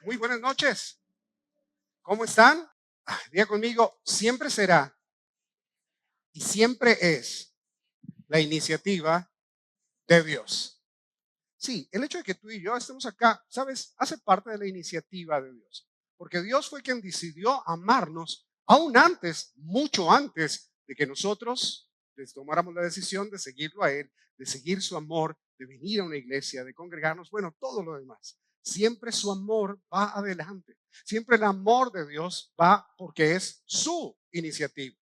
Muy buenas noches. ¿Cómo están? Diga conmigo, siempre será y siempre es la iniciativa de Dios. Sí, el hecho de que tú y yo estemos acá, ¿sabes? Hace parte de la iniciativa de Dios. Porque Dios fue quien decidió amarnos aún antes, mucho antes de que nosotros tomáramos la decisión de seguirlo a Él, de seguir su amor, de venir a una iglesia, de congregarnos, bueno, todo lo demás. Siempre su amor va adelante. Siempre el amor de Dios va porque es su iniciativa.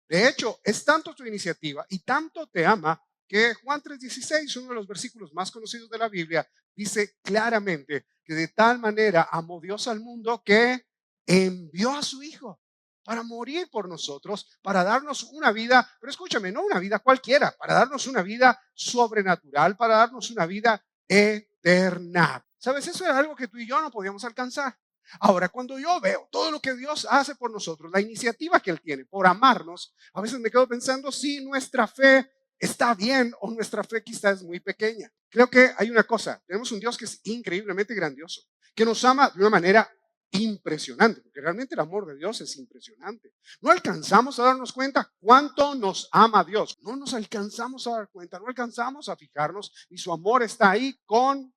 De hecho, es tanto tu iniciativa y tanto te ama que Juan 3:16, uno de los versículos más conocidos de la Biblia, dice claramente que de tal manera amó Dios al mundo que envió a su Hijo para morir por nosotros, para darnos una vida, pero escúchame, no una vida cualquiera, para darnos una vida sobrenatural, para darnos una vida eterna. ¿Sabes? Eso era algo que tú y yo no podíamos alcanzar. Ahora, cuando yo veo todo lo que Dios hace por nosotros, la iniciativa que Él tiene por amarnos, a veces me quedo pensando si nuestra fe está bien o nuestra fe quizá es muy pequeña. Creo que hay una cosa, tenemos un Dios que es increíblemente grandioso, que nos ama de una manera impresionante, porque realmente el amor de Dios es impresionante. No alcanzamos a darnos cuenta cuánto nos ama Dios, no nos alcanzamos a dar cuenta, no alcanzamos a fijarnos y su amor está ahí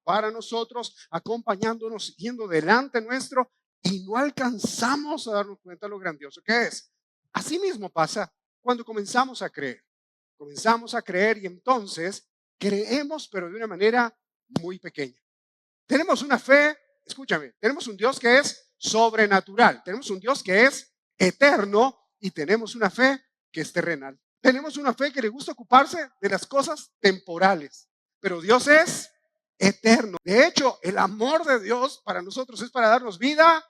para nosotros, acompañándonos, yendo delante nuestro y no alcanzamos a darnos cuenta de lo grandioso que es. Así mismo pasa cuando comenzamos a creer. Comenzamos a creer y entonces creemos, pero de una manera muy pequeña. Tenemos una fe, escúchame, tenemos un Dios que es sobrenatural, tenemos un Dios que es eterno y tenemos una fe que es terrenal. Tenemos una fe que le gusta ocuparse de las cosas temporales, pero Dios es eterno. De hecho, el amor de Dios para nosotros es para darnos vida,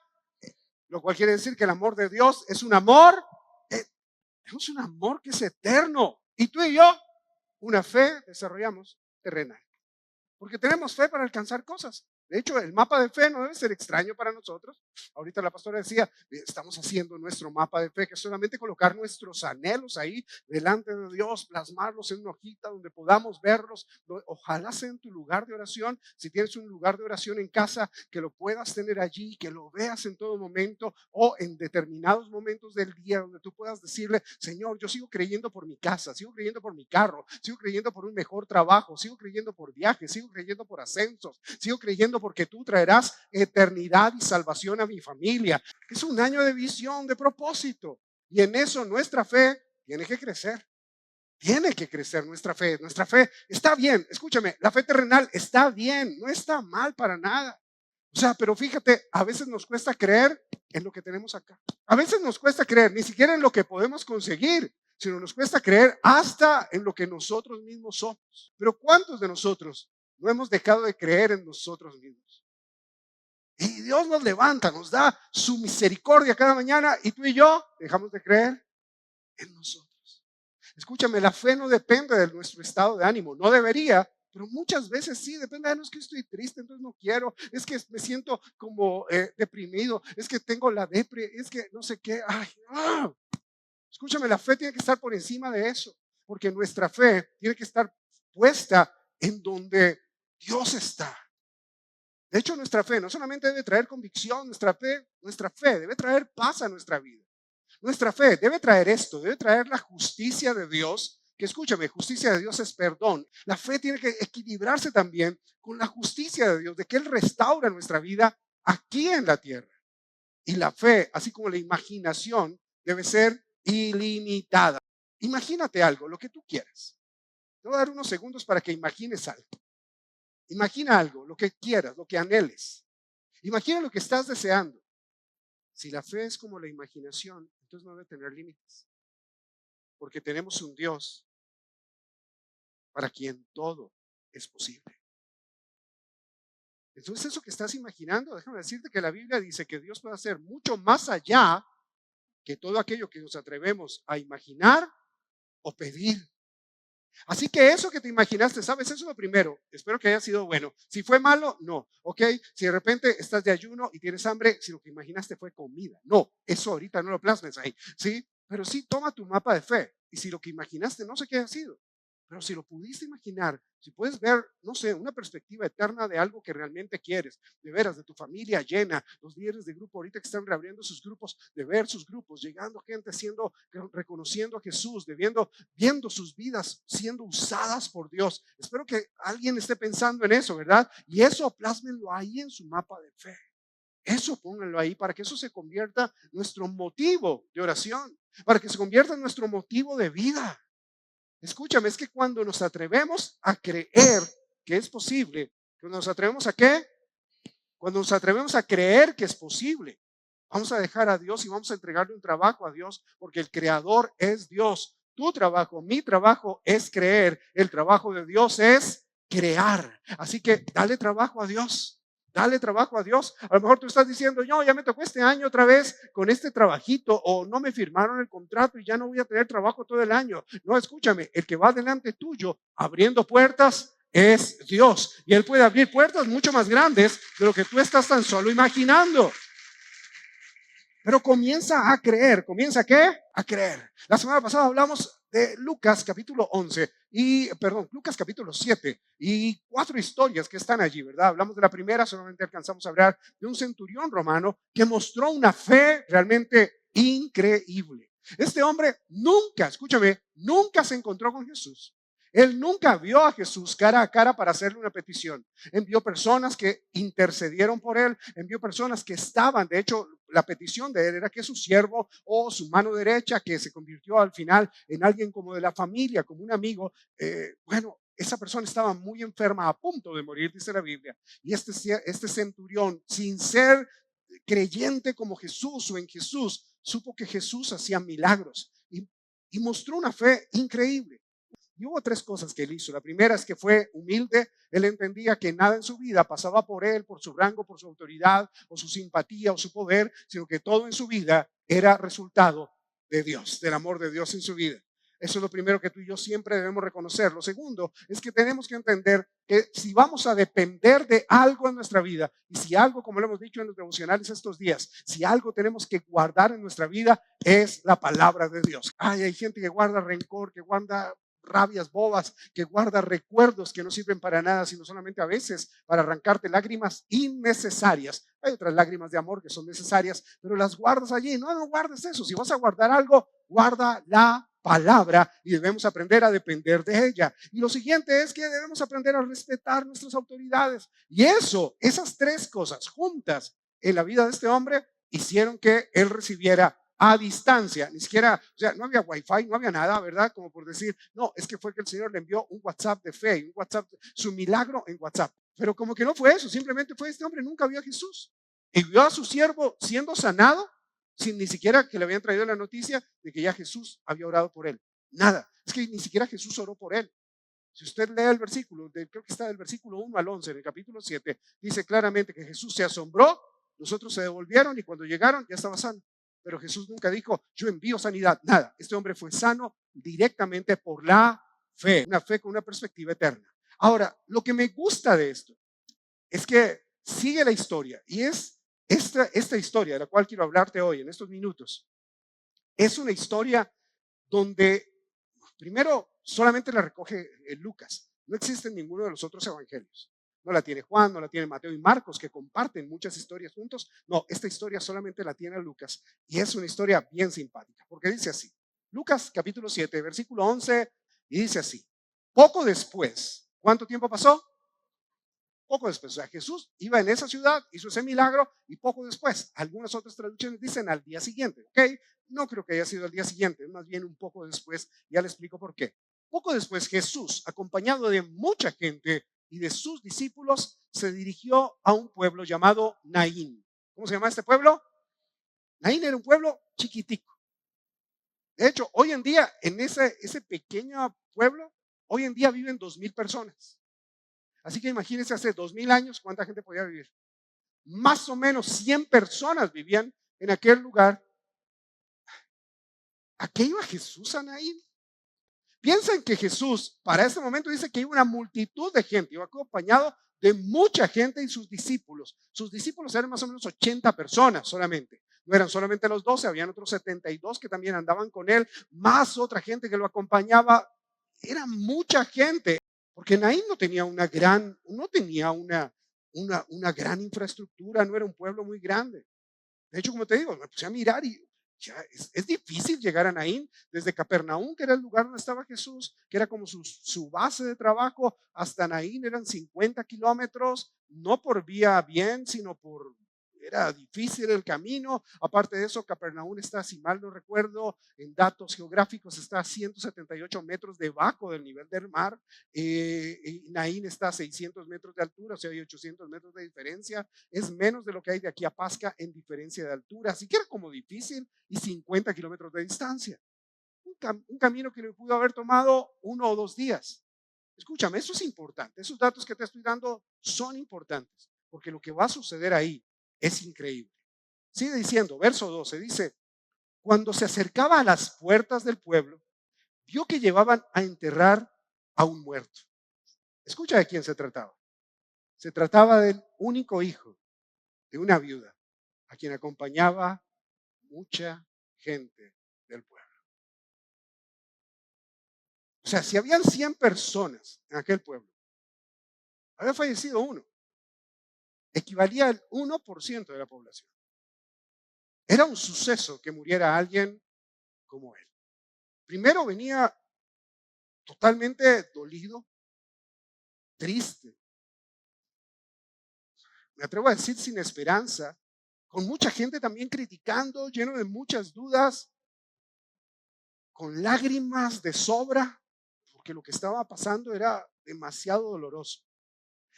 lo cual quiere decir que el amor de Dios es un amor, tenemos un amor que es eterno. Y tú y yo, una fe desarrollamos terrenal. Porque tenemos fe para alcanzar cosas. De hecho, el mapa de fe no debe ser extraño para nosotros. Ahorita la pastora decía, estamos haciendo nuestro mapa de fe, que es solamente colocar nuestros anhelos ahí delante de Dios, plasmarlos en una hojita donde podamos verlos. Ojalá sea en tu lugar de oración. Si tienes un lugar de oración en casa, que lo puedas tener allí, que lo veas en todo momento o en determinados momentos del día donde tú puedas decirle, Señor, yo sigo creyendo por mi casa, sigo creyendo por mi carro, sigo creyendo por un mejor trabajo, sigo creyendo por viajes, sigo creyendo por ascensos, sigo creyendo porque tú traerás eternidad y salvación a mi familia. Es un año de visión, de propósito. Y en eso nuestra fe tiene que crecer. Tiene que crecer nuestra fe. Nuestra fe está bien. Escúchame, la fe terrenal está bien, no está mal para nada. O sea, pero fíjate, a veces nos cuesta creer en lo que tenemos acá. A veces nos cuesta creer ni siquiera en lo que podemos conseguir, sino nos cuesta creer hasta en lo que nosotros mismos somos. Pero ¿cuántos de nosotros no hemos dejado de creer en nosotros mismos? Y Dios nos levanta, nos da su misericordia cada mañana y tú y yo dejamos de creer en nosotros. Escúchame, la fe no depende de nuestro estado de ánimo, no debería, pero muchas veces sí, depende de no es que estoy triste, entonces no quiero, es que me siento como deprimido, es que tengo la depre, es que no sé qué. Escúchame, la fe tiene que estar por encima de eso, porque nuestra fe tiene que estar puesta en donde Dios está. De hecho, nuestra fe no solamente debe traer convicción, nuestra fe debe traer paz a nuestra vida. Nuestra fe debe traer esto, debe traer la justicia de Dios, que escúchame, justicia de Dios es perdón. La fe tiene que equilibrarse también con la justicia de Dios, de que Él restaura nuestra vida aquí en la tierra. Y la fe, así como la imaginación, debe ser ilimitada. Imagínate algo, lo que tú quieras. Te voy a dar unos segundos para que imagines algo. Imagina algo, lo que quieras, lo que anheles. Imagina lo que estás deseando. Si la fe es como la imaginación, entonces no debe tener límites. Porque tenemos un Dios para quien todo es posible. Entonces eso que estás imaginando, déjame decirte que la Biblia dice que Dios puede hacer mucho más allá que todo aquello que nos atrevemos a imaginar o pedir. Así que eso que te imaginaste, ¿sabes? Eso es lo primero. Espero que haya sido bueno. Si fue malo, no. ¿Ok? Si de repente estás de ayuno y tienes hambre, si lo que imaginaste fue comida. No, eso ahorita no lo plasmes ahí. ¿Sí? Pero sí, toma tu mapa de fe. Y si lo que imaginaste no sé qué ha sido, Pero si lo pudiste imaginar, si puedes ver, no sé, una perspectiva eterna de algo que realmente quieres, de veras, de tu familia llena, los líderes de grupo ahorita que están reabriendo sus grupos, de ver sus grupos, llegando gente reconociendo a Jesús, viendo sus vidas siendo usadas por Dios. Espero que alguien esté pensando en eso, ¿verdad? Y eso plásmenlo ahí en su mapa de fe. Eso pónganlo ahí para que eso se convierta en nuestro motivo de oración, para que se convierta en nuestro motivo de vida. Escúchame, es que cuando nos atrevemos a creer que es posible, cuando nos atrevemos a ¿qué? Cuando nos atrevemos a creer que es posible, vamos a dejar a Dios y vamos a entregarle un trabajo a Dios, porque el creador es Dios. Tu trabajo, mi trabajo es creer. El trabajo de Dios es crear. Así que dale trabajo a Dios. Dale trabajo a Dios. A lo mejor tú estás diciendo, yo ya me tocó este año otra vez con este trabajito, o no me firmaron el contrato y ya no voy a tener trabajo todo el año. No, escúchame, el que va delante tuyo abriendo puertas es Dios. Y Él puede abrir puertas mucho más grandes de lo que tú estás tan solo imaginando. Pero comienza a creer. ¿Comienza qué? A creer. La semana pasada hablamos de Lucas capítulo 11 Lucas capítulo 7 y 4 historias que están allí, ¿verdad? Hablamos de la primera, solamente alcanzamos a hablar de un centurión romano que mostró una fe realmente increíble. Este hombre nunca, escúchame, nunca se encontró con Jesús. Él nunca vio a Jesús cara a cara para hacerle una petición. Envió personas que intercedieron por él, envió personas que estaban, de hecho, la petición de él era que su siervo o su mano derecha, que se convirtió al final en alguien como de la familia, como un amigo, esa persona estaba muy enferma, a punto de morir, dice la Biblia. Y este centurión, sin ser creyente como Jesús o en Jesús, supo que Jesús hacía milagros y mostró una fe increíble. Y hubo 3 cosas que él hizo. La primera es que fue humilde. Él entendía que nada en su vida pasaba por él, por su rango, por su autoridad, o su simpatía, o su poder, sino que todo en su vida era resultado de Dios, del amor de Dios en su vida. Eso es lo primero que tú y yo siempre debemos reconocer. Lo segundo es que tenemos que entender que si vamos a depender de algo en nuestra vida, y si algo, como lo hemos dicho en los devocionales estos días, si algo tenemos que guardar en nuestra vida, es la palabra de Dios. Hay gente que guarda rencor, que guarda rabias bobas, que guarda recuerdos que no sirven para nada, sino solamente a veces para arrancarte lágrimas innecesarias. Hay otras lágrimas de amor que son necesarias, pero las guardas allí. No guardes eso. Si vas a guardar algo, guarda la palabra y debemos aprender a depender de ella. Y lo siguiente es que debemos aprender a respetar nuestras autoridades. Y esas 3 cosas juntas en la vida de este hombre hicieron que él recibiera a distancia, ni siquiera, o sea, no había wifi, no había nada, ¿verdad? Como por decir, no, es que fue que el Señor le envió un WhatsApp de fe, un WhatsApp, su milagro en WhatsApp. Pero como que no fue eso, simplemente fue este hombre nunca vio a Jesús. Y vio a su siervo siendo sanado, sin ni siquiera que le habían traído la noticia de que ya Jesús había orado por él. Nada, es que ni siquiera Jesús oró por él. Si usted lee el versículo, creo que está del versículo 1 al 11, en el capítulo 7, dice claramente que Jesús se asombró, los otros se devolvieron y cuando llegaron ya estaba sano. Pero Jesús nunca dijo, yo envío sanidad, nada. Este hombre fue sano directamente por la fe, una fe con una perspectiva eterna. Ahora, lo que me gusta de esto es que sigue la historia y es esta historia de la cual quiero hablarte hoy en estos minutos. Es una historia donde primero solamente la recoge Lucas. No existe en ninguno de los otros evangelios. No la tiene Juan, no la tiene Mateo y Marcos, que comparten muchas historias juntos. No, esta historia solamente la tiene Lucas. Y es una historia bien simpática, porque dice así. Lucas capítulo 7, versículo 11, y dice así. Poco después, ¿cuánto tiempo pasó? Poco después. O sea, Jesús iba en esa ciudad, hizo ese milagro, y poco después. Algunas otras traducciones dicen al día siguiente, ¿ok? No creo que haya sido al día siguiente, es más bien un poco después. Ya le explico por qué. Poco después, Jesús, acompañado de mucha gente y de sus discípulos, se dirigió a un pueblo llamado Naín. ¿Cómo se llama este pueblo? Naín era un pueblo chiquitico. De hecho, hoy en día, en ese pequeño pueblo, hoy en día viven 2,000 personas. Así que imagínense hace 2,000 años cuánta gente podía vivir. Más o menos 100 personas vivían en aquel lugar. ¿A qué iba Jesús a Naín? Piensen que Jesús, para este momento, dice que iba una multitud de gente, iba acompañado de mucha gente y sus discípulos. Sus discípulos eran más o menos 80 personas solamente. No eran solamente los 12, habían otros 72 que también andaban con él, más otra gente que lo acompañaba. era mucha gente, porque Naín no tenía una gran infraestructura, no era un pueblo muy grande. De hecho, como te digo, me puse a mirar y ya es difícil llegar a Naín desde Capernaum, que era el lugar donde estaba Jesús, que era como su base de trabajo, hasta Naín eran 50 kilómetros, no por vía bien, sino era difícil el camino. Aparte de eso, Capernaum está, si mal no recuerdo, en datos geográficos, está a 178 metros debajo del nivel del mar. Y Naín está a 600 metros de altura, o sea, hay 800 metros de diferencia. Es menos de lo que hay de aquí a Pasca en diferencia de altura. Así que era como difícil y 50 kilómetros de distancia. Un camino que le pudo haber tomado 1 o 2 días. Escúchame, eso es importante. Esos datos que te estoy dando son importantes, porque lo que va a suceder ahí es increíble. Sigue diciendo, verso 12, dice, cuando se acercaba a las puertas del pueblo, vio que llevaban a enterrar a un muerto. Escucha de quién se trataba. Se trataba del único hijo de una viuda, a quien acompañaba mucha gente del pueblo. O sea, si habían 100 personas en aquel pueblo, había fallecido uno. Equivalía al 1% de la población. Era un suceso que muriera alguien como él. Primero venía totalmente dolido, triste. Me atrevo a decir sin esperanza, con mucha gente también criticando, lleno de muchas dudas, con lágrimas de sobra, porque lo que estaba pasando era demasiado doloroso.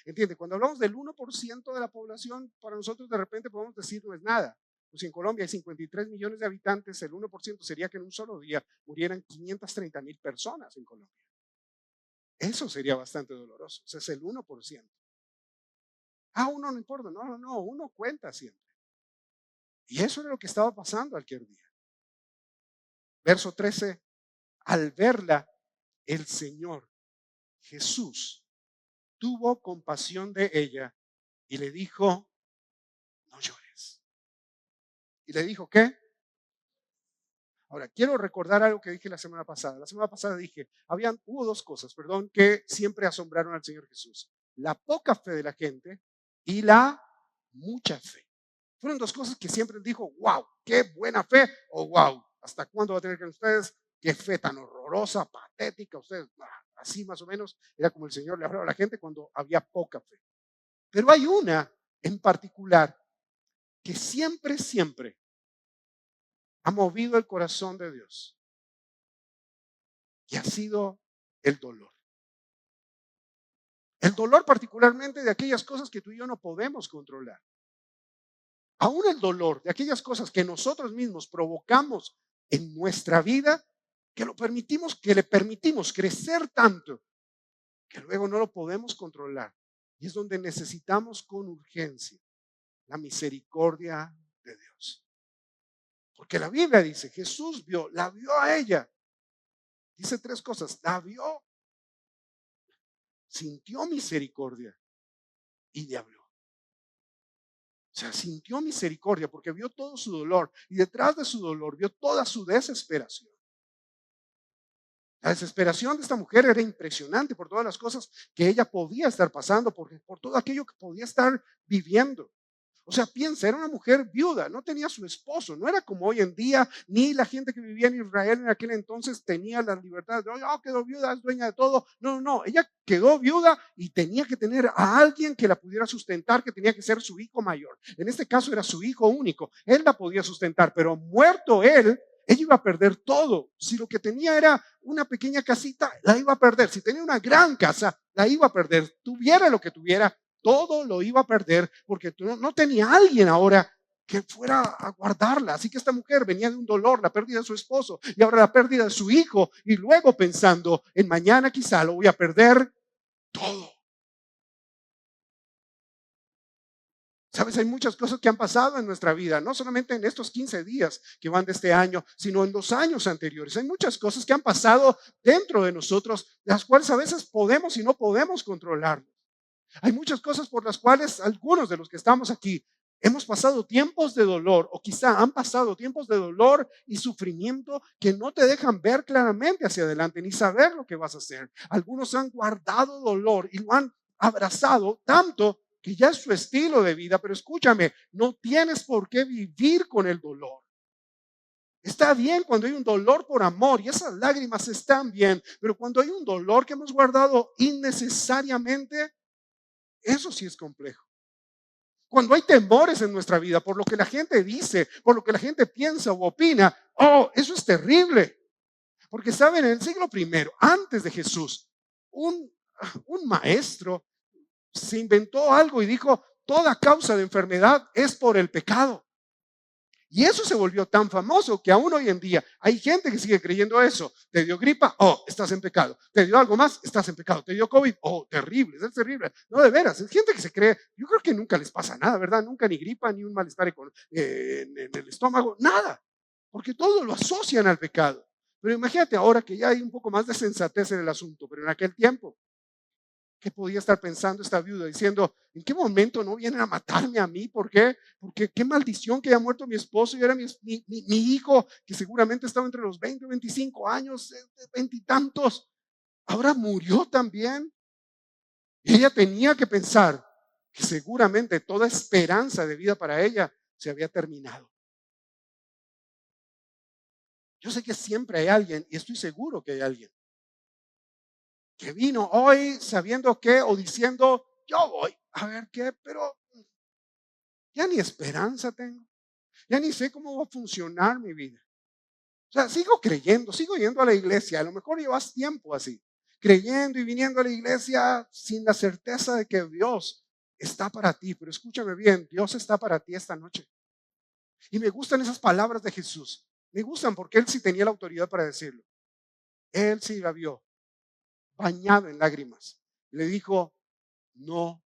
¿Entiende? Cuando hablamos del 1% de la población, para nosotros de repente podemos decir no es nada. Pues si en Colombia hay 53 millones de habitantes, el 1% sería que en un solo día murieran 530,000 personas en Colombia. Eso sería bastante doloroso. Ese es el 1%. Uno no importa. No, uno cuenta siempre. Y eso era lo que estaba pasando aquel día. Verso 13, al verla, el Señor Jesús tuvo compasión de ella y le dijo, no llores. ¿Y le dijo qué? Ahora, quiero recordar algo que dije la semana pasada. La semana pasada dije, hubo 2 cosas, que siempre asombraron al Señor Jesús. La poca fe de la gente y la mucha fe. Fueron 2 cosas que siempre dijo, wow, qué buena fe, o wow, ¿hasta cuándo va a tener que ustedes? Qué fe tan horrorosa, patética, ustedes, así más o menos, era como el Señor le hablaba a la gente cuando había poca fe. Pero hay una en particular que siempre ha movido el corazón de Dios y ha sido el dolor. El dolor particularmente de aquellas cosas que tú y yo no podemos controlar. Aún el dolor de aquellas cosas que nosotros mismos provocamos en nuestra vida, que le permitimos crecer tanto, que luego no lo podemos controlar. Y es donde necesitamos con urgencia la misericordia de Dios. Porque la Biblia dice, Jesús la vio a ella. Dice 3 cosas, la vio, sintió misericordia y le habló. O sea, sintió misericordia porque vio todo su dolor y detrás de su dolor vio toda su desesperación. La desesperación de esta mujer era impresionante por todas las cosas que ella podía estar pasando, por todo aquello que podía estar viviendo. O sea, piensa, era una mujer viuda, no tenía su esposo, no era como hoy en día, ni la gente que vivía en Israel en aquel entonces tenía la libertad de, quedó viuda, es dueña de todo. No, ella quedó viuda y tenía que tener a alguien que la pudiera sustentar, que tenía que ser su hijo mayor. En este caso era su hijo único, él la podía sustentar, pero muerto él, ella iba a perder todo. Si lo que tenía era una pequeña casita, la iba a perder. Si tenía una gran casa, la iba a perder. Tuviera lo que tuviera, todo lo iba a perder porque no tenía alguien ahora que fuera a guardarla. Así que esta mujer venía de un dolor, la pérdida de su esposo y ahora la pérdida de su hijo, y luego pensando en mañana quizá lo voy a perder todo. Sabes, hay muchas cosas que han pasado en nuestra vida, no solamente en estos 15 días que van de este año, sino en los años anteriores. Hay muchas cosas que han pasado dentro de nosotros, las cuales a veces podemos y no podemos controlar. Hay muchas cosas por las cuales algunos de los que estamos aquí Hemos pasado tiempos de dolor, o quizá han pasado tiempos de dolor y sufrimiento que no te dejan ver claramente hacia adelante ni saber lo que vas a hacer. Algunos han guardado dolor y lo han abrazado tanto que ya es su estilo de vida, pero escúchame, no tienes por qué vivir con el dolor. Está bien cuando hay un dolor por amor y esas lágrimas están bien, pero cuando hay un dolor que hemos guardado innecesariamente, eso sí es complejo. Cuando hay temores en nuestra vida por lo que la gente dice, por lo que la gente piensa o opina, oh, eso es terrible. Porque saben, en el siglo primero, antes de Jesús, un, un maestro se inventó algo y dijo, toda causa de enfermedad es por el pecado. Y eso se volvió tan famoso que aún hoy en día hay gente que sigue creyendo eso. Te dio gripa, oh, estás en pecado. Te dio algo más, estás en pecado. Te dio COVID, oh, terrible, es terrible. No, de veras, es gente que se cree, yo creo que nunca les pasa nada, ¿verdad? Nunca ni gripa, ni un malestar en el estómago, nada. Porque todo lo asocian al pecado. Pero imagínate ahora que ya hay un poco más de sensatez en el asunto, pero en aquel tiempo, ¿qué podía estar pensando esta viuda diciendo, ¿en qué momento no vienen a matarme a mí? ¿Por qué? Porque qué maldición que haya muerto mi esposo y era mi hijo, que seguramente estaba entre los 20 o 25 años, 20 y tantos. Ahora murió también. Y ella tenía que pensar que seguramente toda esperanza de vida para ella se había terminado. Yo sé que siempre hay alguien, y estoy seguro que hay alguien, que vino hoy sabiendo que o diciendo, yo voy a ver qué, pero ya ni esperanza tengo. Ya ni sé cómo va a funcionar mi vida. O sea, sigo creyendo, sigo yendo a la iglesia. A lo mejor llevas tiempo así, creyendo y viniendo a la iglesia sin la certeza de que Dios está para ti. Pero escúchame bien, Dios está para ti esta noche. Y me gustan esas palabras de Jesús. Me gustan porque Él sí tenía la autoridad para decirlo. Él sí la vio, bañado en lágrimas. Le dijo, no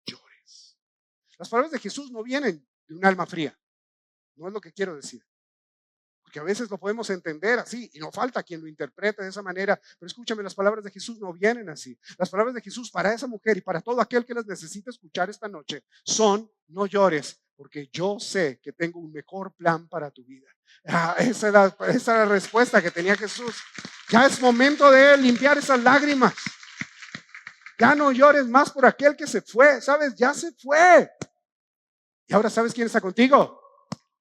llores. Las palabras de Jesús no vienen de un alma fría. No es lo que quiero decir. Porque a veces lo podemos entender así y no falta quien lo interprete de esa manera, pero escúchame, las palabras de Jesús no vienen así. Las palabras de Jesús para esa mujer y para todo aquel que las necesita escuchar esta noche son, no llores, porque yo sé que tengo un mejor plan para tu vida. Esa es la respuesta que tenía Jesús. Ya es momento de limpiar esas lágrimas. Ya no llores más por aquel que se fue, ¿sabes? Ya se fue. Y ahora, ¿sabes quién está contigo?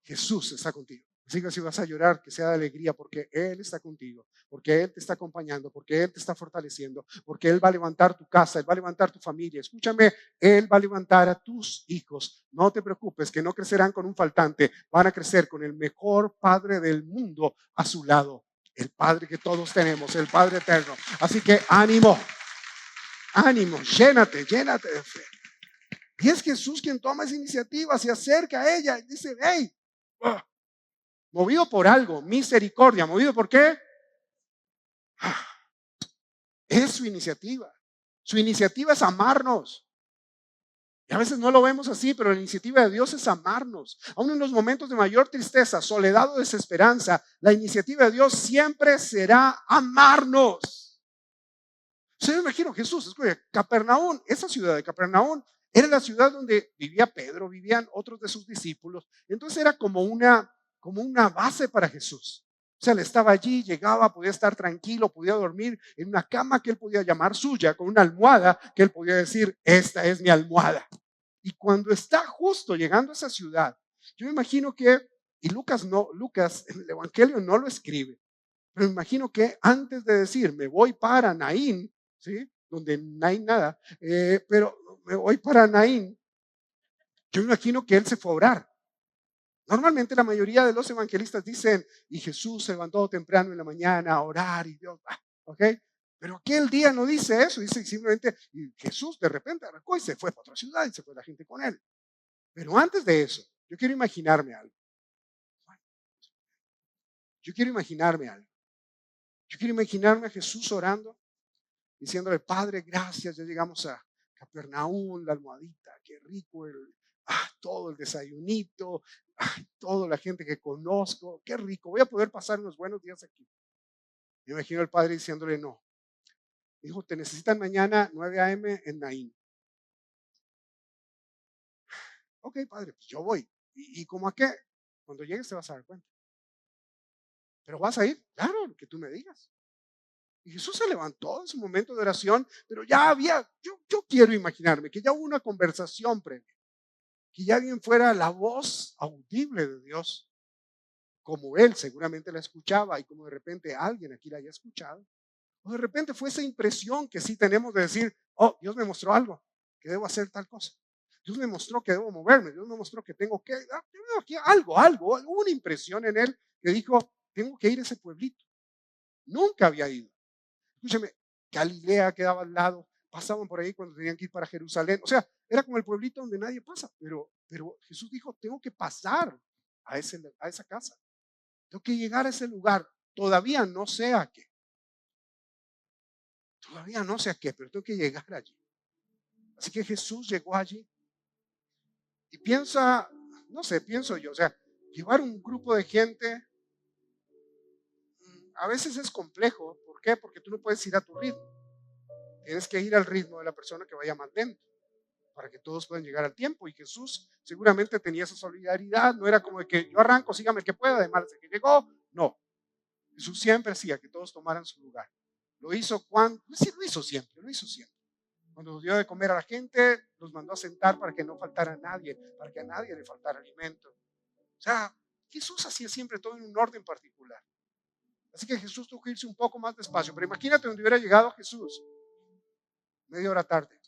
Jesús está contigo. Así que si vas a llorar, que sea de alegría, porque Él está contigo, porque Él te está acompañando, porque Él te está fortaleciendo, porque Él va a levantar tu casa, Él va a levantar tu familia. Escúchame, Él va a levantar a tus hijos. No te preocupes, que no crecerán con un faltante, van a crecer con el mejor Padre del mundo a su lado, el Padre que todos tenemos, el Padre eterno. Así que ánimo, ánimo, llénate, llénate de fe. Y es Jesús quien toma esa iniciativa, se acerca a ella y dice, hey, movido por algo, misericordia, movido por qué? Es su iniciativa. Su iniciativa es amarnos. Y a veces no lo vemos así, pero la iniciativa de Dios es amarnos. Aún en los momentos de mayor tristeza, soledad o desesperanza, la iniciativa de Dios siempre será amarnos. Yo me imagino Jesús, escucha, Capernaum, esa ciudad de Capernaum, era la ciudad donde vivía Pedro, vivían otros de sus discípulos. Entonces era como una base para Jesús. O sea, él estaba allí, llegaba, podía estar tranquilo, podía dormir en una cama que él podía llamar suya, con una almohada que él podía decir, esta es mi almohada. Y cuando está justo llegando a esa ciudad, yo me imagino que, y Lucas en el Evangelio no lo escribe, pero me imagino que antes de decir, me voy para Naín, ¿sí? Donde no hay nada, pero me voy para Naín, yo me imagino que él se fue a orar. Normalmente la mayoría de los evangelistas dicen, y Jesús se levantó temprano en la mañana a orar y Dios, ¿ok? Pero aquel día no dice eso, dice simplemente, y Jesús de repente arrancó y se fue para otra ciudad y se fue la gente con él. Pero antes de eso, yo quiero imaginarme algo. Yo quiero imaginarme algo. Yo quiero imaginarme a Jesús orando, diciéndole, Padre, gracias, ya llegamos a Capernaum, la almohadita, qué rico, todo el desayunito, toda la gente que conozco, qué rico, voy a poder pasar unos buenos días aquí. Me imagino al padre diciéndole, no, hijo, te necesitan mañana 9 a.m. en Naín. Ok, padre, pues yo voy. ¿Y cómo a qué? Cuando llegues te vas a dar cuenta. ¿Pero vas a ir? Claro, lo que tú me digas. Y Jesús se levantó en su momento de oración, pero ya había, yo quiero imaginarme que ya hubo una conversación previa, que ya bien fuera la voz audible de Dios, como él seguramente la escuchaba y como de repente alguien aquí la haya escuchado, o de repente fue esa impresión que sí tenemos de decir, oh, Dios me mostró algo, que debo hacer tal cosa. Dios me mostró que debo moverme, Dios me mostró que tengo que, aquí algo, una impresión en él que dijo, tengo que ir a ese pueblito. Nunca había ido. Escúchame, Galilea quedaba al lado, pasaban por ahí cuando tenían que ir para Jerusalén. O sea, era como el pueblito donde nadie pasa, pero Jesús dijo, tengo que pasar a esa casa. Tengo que llegar a ese lugar. Todavía no sé a qué. Todavía no sé a qué, pero tengo que llegar allí. Así que Jesús llegó allí y piensa, no sé, pienso yo, o sea, llevar un grupo de gente a veces es complejo. ¿Por qué? Porque tú no puedes ir a tu ritmo. Tienes que ir al ritmo de la persona que vaya más lento, para que todos puedan llegar al tiempo. Y Jesús seguramente tenía esa solidaridad, no era como de que yo arranco, sígame el que pueda, además de que llegó, no. Jesús siempre hacía que todos tomaran su lugar. Lo hizo cuando, sí, lo hizo siempre, lo hizo siempre. Cuando dio de comer a la gente, los mandó a sentar para que no faltara nadie, para que a nadie le faltara alimento. O sea, Jesús hacía siempre todo en un orden particular. Así que Jesús tuvo que irse un poco más despacio. Pero imagínate donde hubiera llegado Jesús, media hora tarde.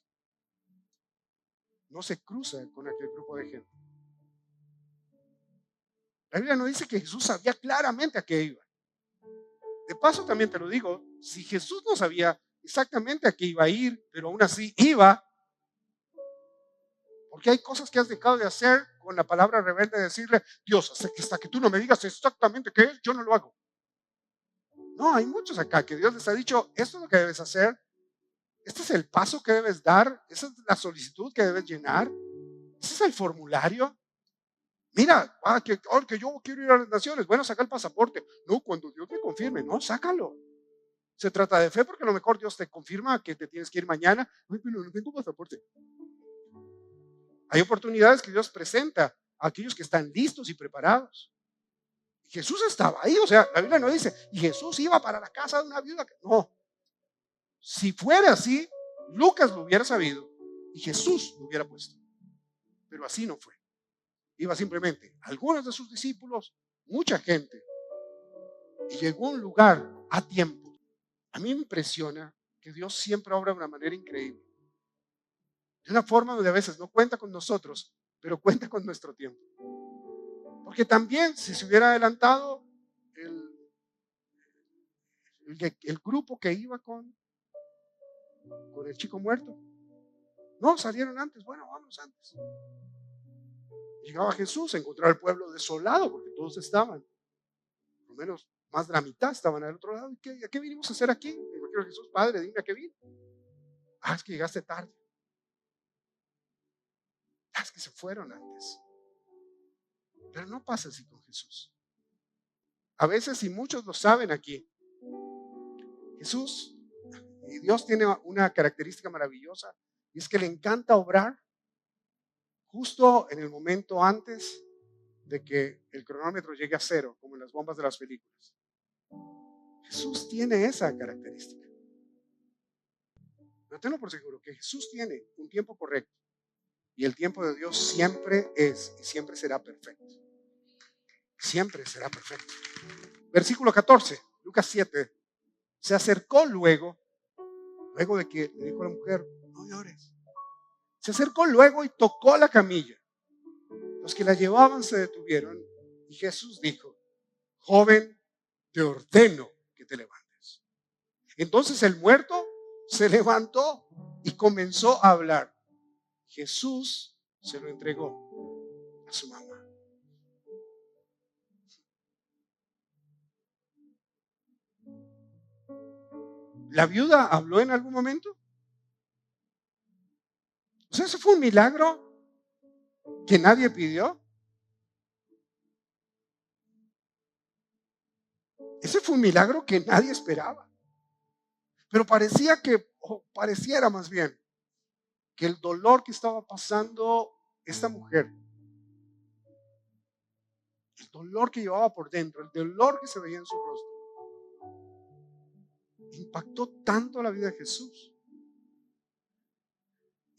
No se cruza con aquel grupo de gente. La Biblia no dice que Jesús sabía claramente a qué iba. De paso también te lo digo, si Jesús no sabía exactamente a qué iba a ir, pero aún así iba, porque hay cosas que has dejado de hacer con la palabra rebelde de decirle, Dios, hasta que tú no me digas exactamente qué es, yo no lo hago. No, hay muchos acá que Dios les ha dicho, esto es lo que debes hacer, este es el paso que debes dar, esa es la solicitud que debes llenar, ese es el formulario. Mira, que yo quiero ir a las naciones. Bueno, saca el pasaporte. No, cuando Dios me confirme, no, sácalo. Se trata de fe porque a lo mejor Dios te confirma que te tienes que ir mañana. Ay, pero no tengo pasaporte. Hay oportunidades que Dios presenta a aquellos que están listos y preparados. Jesús estaba ahí, o sea, la Biblia no dice, y Jesús iba para la casa de una viuda. No, si fuera así, Lucas lo hubiera sabido y Jesús lo hubiera puesto. Pero así no fue. Iba simplemente algunos de sus discípulos, mucha gente, y llegó a un lugar a tiempo. A mí me impresiona que Dios siempre obra de una manera increíble. De una forma donde a veces no cuenta con nosotros, pero cuenta con nuestro tiempo. Porque también si se hubiera adelantado el grupo que iba con el chico muerto, no, salieron antes, bueno, vámonos antes. Llegaba Jesús, encontró al pueblo desolado porque todos estaban, por lo menos más de la mitad estaban al otro lado. ¿Y a qué vinimos a hacer aquí? Me imagino Jesús, Padre, dime a qué vino. Ah, es que llegaste tarde. Ah, es que se fueron antes. Pero no pasa así con Jesús. A veces, y muchos lo saben aquí, Jesús y Dios tiene una característica maravillosa y es que le encanta obrar justo en el momento antes de que el cronómetro llegue a cero, como en las bombas de las películas. Jesús tiene esa característica. Pero tengo por seguro que Jesús tiene un tiempo correcto y el tiempo de Dios siempre es y siempre será perfecto. Siempre será perfecto. Versículo 14, Lucas 7. Se acercó luego de que le dijo a la mujer, no llores. Se acercó luego y tocó la camilla. Los que la llevaban se detuvieron y Jesús dijo, joven, te ordeno que te levantes. Entonces el muerto se levantó y comenzó a hablar. Jesús se lo entregó a su mamá. ¿La viuda habló en algún momento? O sea, ¿eso fue un milagro que nadie pidió? Ese fue un milagro que nadie esperaba. Pero pareciera más bien, que el dolor que estaba pasando esta mujer El dolor que llevaba por dentro, el dolor que se veía en su rostro, impactó tanto la vida de Jesús.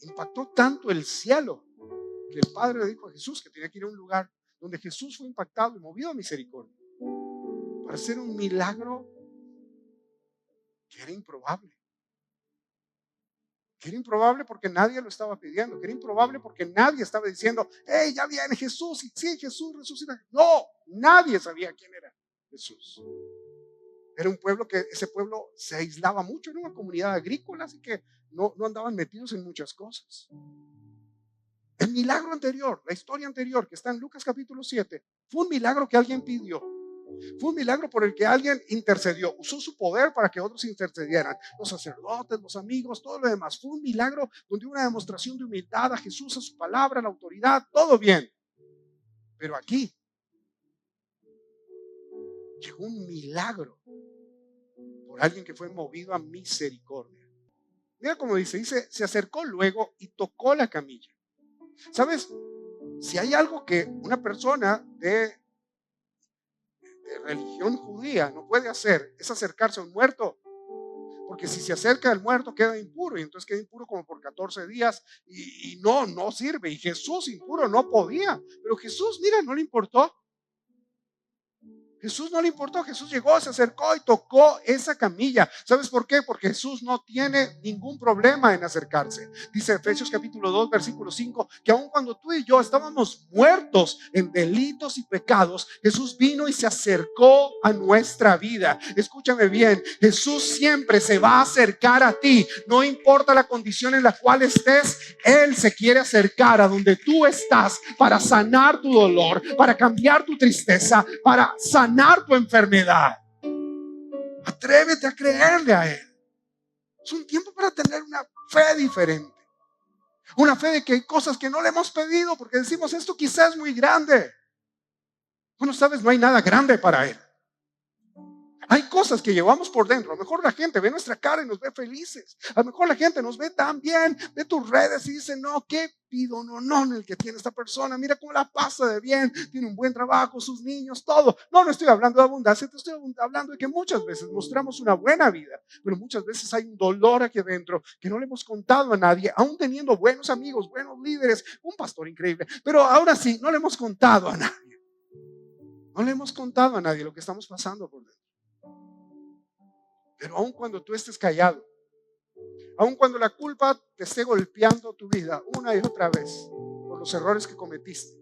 Impactó tanto el cielo que el Padre le dijo a Jesús que tenía que ir a un lugar donde Jesús fue impactado y movido a misericordia para hacer un milagro que era improbable. Que era improbable porque nadie lo estaba pidiendo, que era improbable porque nadie estaba diciendo, hey, ya viene Jesús, y sí, Jesús resucita. No, nadie sabía quién era Jesús. Era un pueblo que ese pueblo se aislaba mucho, era una comunidad agrícola, así que no andaban metidos en muchas cosas. El milagro anterior, la historia anterior que está en Lucas capítulo 7, fue un milagro que alguien pidió. Fue un milagro por el que alguien intercedió, usó su poder para que otros intercedieran, los sacerdotes, los amigos, todo lo demás. Fue un milagro donde hubo una demostración de humildad a Jesús, a su palabra, a la autoridad, todo bien. Pero aquí llegó un milagro por alguien que fue movido a misericordia. Mira cómo dice, se acercó luego y tocó la camilla. ¿Sabes? Si hay algo que una persona de religión judía no puede hacer, es acercarse a un muerto, porque si se acerca al muerto queda impuro, y entonces queda impuro como por 14 días y no sirve. Y Jesús impuro no podía, pero Jesús, mira, no le importó. Jesús no le importó, Jesús llegó, se acercó y tocó esa camilla. ¿Sabes por qué? Porque Jesús no tiene ningún problema en acercarse. Dice Efesios capítulo 2 versículo 5 que aun cuando tú y yo estábamos muertos en delitos y pecados, Jesús vino y se acercó a nuestra vida. Escúchame bien, Jesús siempre se va a acercar a ti, no importa la condición en la cual estés. Él se quiere acercar a donde tú estás para sanar tu dolor, para cambiar tu tristeza, para sanar tu enfermedad. Atrévete a creerle a Él. Es un tiempo para tener una fe diferente, una fe de que hay cosas que no le hemos pedido porque decimos, esto quizás es muy grande. Bueno, sabes, no hay nada grande para Él. Hay cosas que llevamos por dentro. A lo mejor la gente ve nuestra cara y nos ve felices. A lo mejor la gente nos ve tan bien, ve tus redes y dice, no, qué pido no el que tiene esta persona. Mira cómo la pasa de bien, tiene un buen trabajo, sus niños, todo. No estoy hablando de abundancia, te estoy hablando de que muchas veces mostramos una buena vida, pero muchas veces hay un dolor aquí adentro que no le hemos contado a nadie, aún teniendo buenos amigos, buenos líderes, un pastor increíble, pero ahora sí, no le hemos contado a nadie. No le hemos contado a nadie lo que estamos pasando por dentro. Pero aun cuando tú estés callado, aun cuando la culpa te esté golpeando tu vida una y otra vez por los errores que cometiste,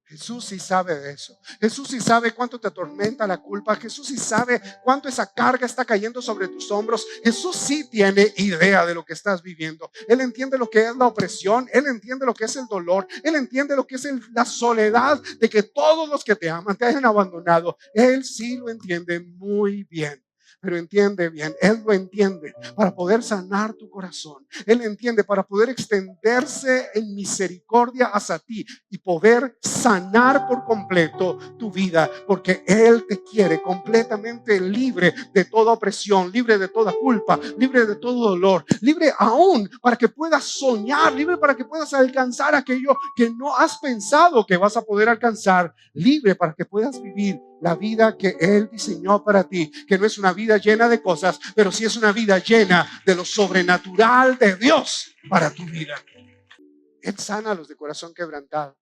Jesús sí sabe de eso. Jesús sí sabe cuánto te atormenta la culpa. Jesús sí sabe cuánto esa carga está cayendo sobre tus hombros. Jesús sí tiene idea de lo que estás viviendo. Él entiende lo que es la opresión. Él entiende lo que es el dolor. Él entiende lo que es la soledad de que todos los que te aman te hayan abandonado. Él sí lo entiende muy bien. Pero entiende bien, Él lo entiende para poder sanar tu corazón. Él entiende para poder extenderse en misericordia hacia ti y poder sanar por completo tu vida, porque Él te quiere completamente libre de toda opresión, libre de toda culpa, libre de todo dolor, libre aún para que puedas soñar, libre para que puedas alcanzar aquello que no has pensado que vas a poder alcanzar, libre para que puedas vivir la vida que Él diseñó para ti, que no es una vida llena de cosas, pero sí es una vida llena de lo sobrenatural de Dios para tu vida. Él sana a los de corazón quebrantado.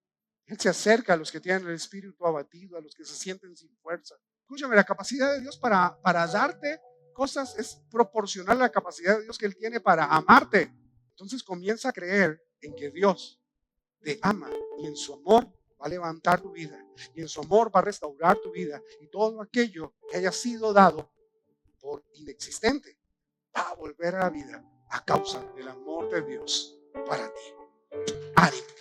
Él se acerca a los que tienen el espíritu abatido, a los que se sienten sin fuerza. Escúchame, la capacidad de Dios para darte cosas es proporcional a la capacidad de Dios que Él tiene para amarte. Entonces comienza a creer en que Dios te ama y en su amor va a levantar tu vida y en su amor va a restaurar tu vida, y todo aquello que haya sido dado por inexistente va a volver a la vida a causa del amor de Dios para ti. Ánimo.